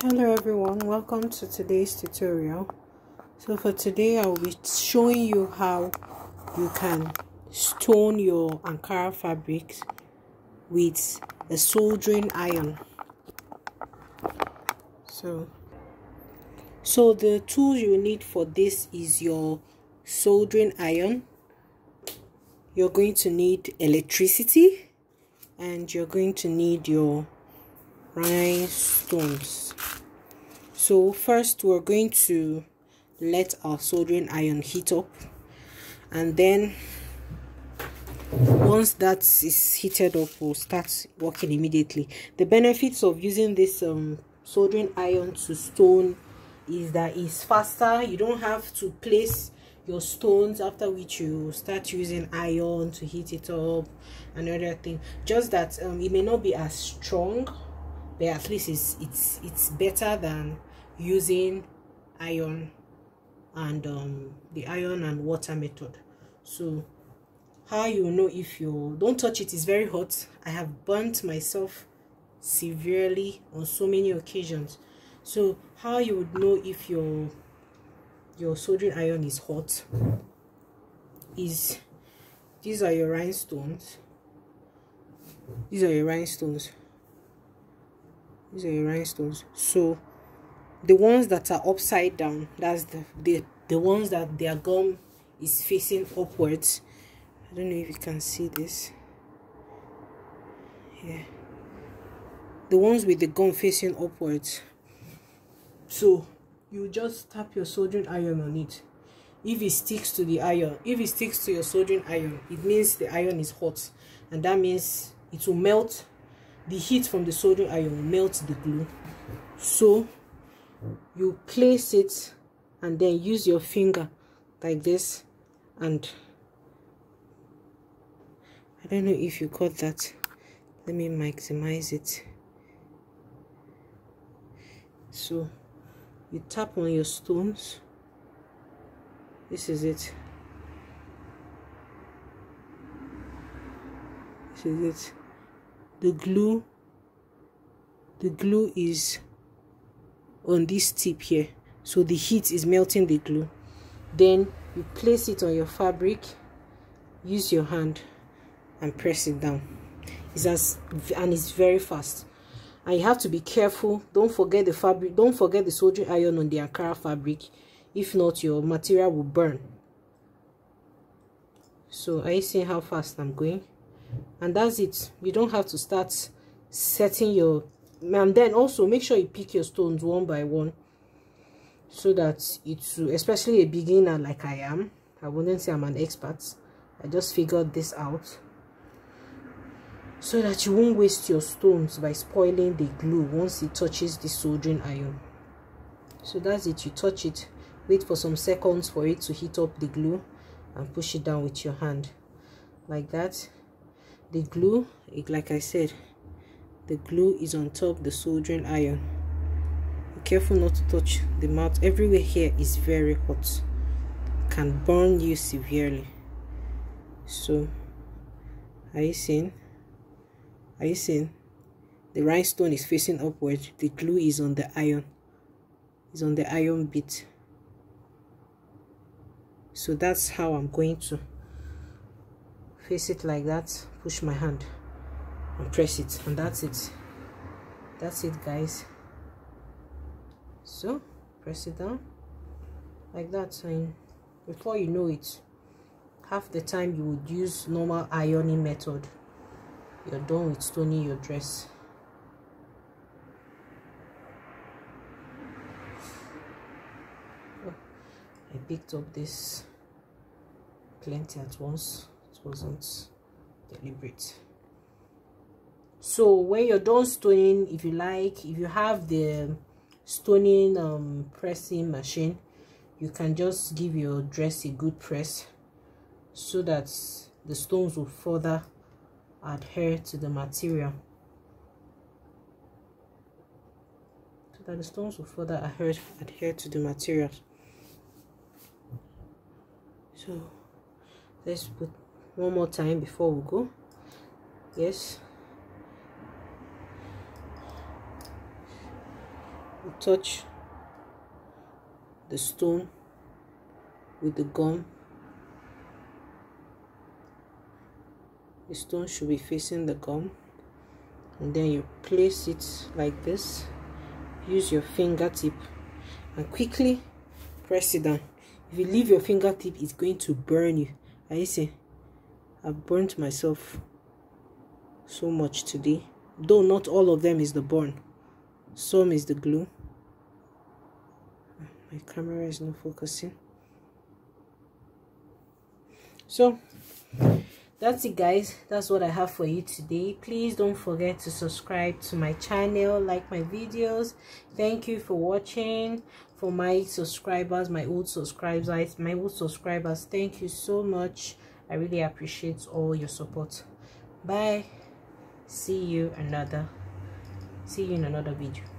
Hello everyone, welcome to today's tutorial. So for today I will be showing you how you can stone your Ankara fabrics with a soldering iron. So the tool you need for this is your soldering iron. You're going to need electricity and you're going to need your rhinestones. So first we're going to let our soldering iron heat up, and then once that is heated up, we'll start working immediately. The benefits of using this soldering iron to stone is that it's faster. You don't have to place your stones after which you start using iron to heat it up. Another thing, just that it may not be as strong, but at least it's better than using iron and the iron and water method. So how you know if you don't touch it, is very hot. I have burnt myself severely on so many occasions. So how you would know if your soldering iron is hot is these are your rhinestones. These are your rhinestones. So the ones that are upside down, that's the ones that their gum is facing upwards. I don't know if you can see this. Yeah, the ones with the gum facing upwards. So you just tap your soldering iron on it. If it sticks to the iron, if it sticks to your soldering iron, it means the iron is hot, and that means it will melt. The heat from the soldering iron will melt the glue. So you place it and then use your finger like this, and I don't know if you caught that. Let me maximize it. So you tap on your stones. This is it. This is it. The glue is on this tip here, so the heat is melting the glue. Then you place it on your fabric, use your hand and press it down. And it's very fast, and you have to be careful. Don't forget the fabric, don't forget the soldering iron on the Ankara fabric. If not, your material will burn. So are you seeing how fast I'm going? And that's it. You don't have to start setting your, and then also make sure you pick your stones one by one, so that it's, especially a beginner like I am, I wouldn't say I'm an expert, I just figured this out, so that you won't waste your stones by spoiling the glue once it touches the soldering iron. So that's it. You touch it, wait for some seconds for it to heat up the glue, and push it down with your hand like that. The glue, like I said, the glue is on top the soldering iron. Be careful not to touch the mouth. Everywhere here is very hot, can burn you severely. So are you seeing? The rhinestone is facing upward. The glue is on the iron. Is on the iron bit. So that's how I'm going to face it like that. Push my hand and press it, and that's it. That's it, guys. So press it down like that, and before you know it, half the time you would use normal ironing method, you're done with stoning your dress. I picked up this plenty at once. It wasn't deliberate. So when you're done stoning, if you like, if you have the stoning pressing machine, you can just give your dress a good press, so that the stones will further adhere to the material. Adhere to the material. So let's put one more time before we go. Yes. You touch the stone with the gum. The stone should be facing the gum, and then you place it like this. Use your fingertip and quickly press it down. If you leave your fingertip, it's going to burn you. I see, I've burnt myself so much today, though not all of them is the burn. Some is the glue. My camera is not focusing. So that's it, guys. That's what I have for you today. Please don't forget to subscribe to my channel, like my videos. Thank you for watching. For my subscribers, my old subscribers, thank you so much. I really appreciate all your support. Bye. See you in another video.